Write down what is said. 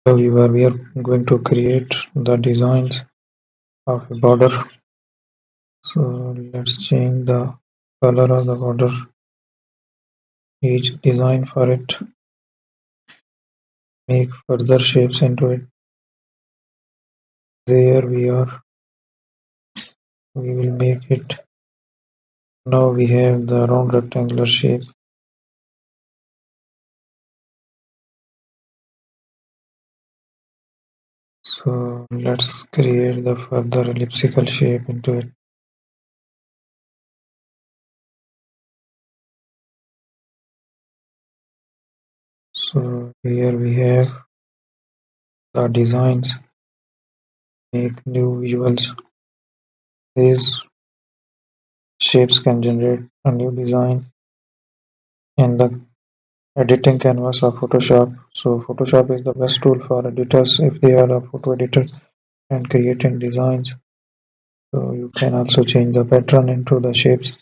Hello viewer, we are going to create the designs of a border. So let's change the color of the border, each design for it, make further shapes into it. There we are, we will make it. Now we have the round rectangular shape. So let's create the further elliptical shape into it. So here we have the designs, make new visuals. These shapes can generate a new design in the editing canvas of Photoshop. So Photoshop is the best tool for editors if they are a photo editor and creating designs. So you can also change the pattern into the shapes.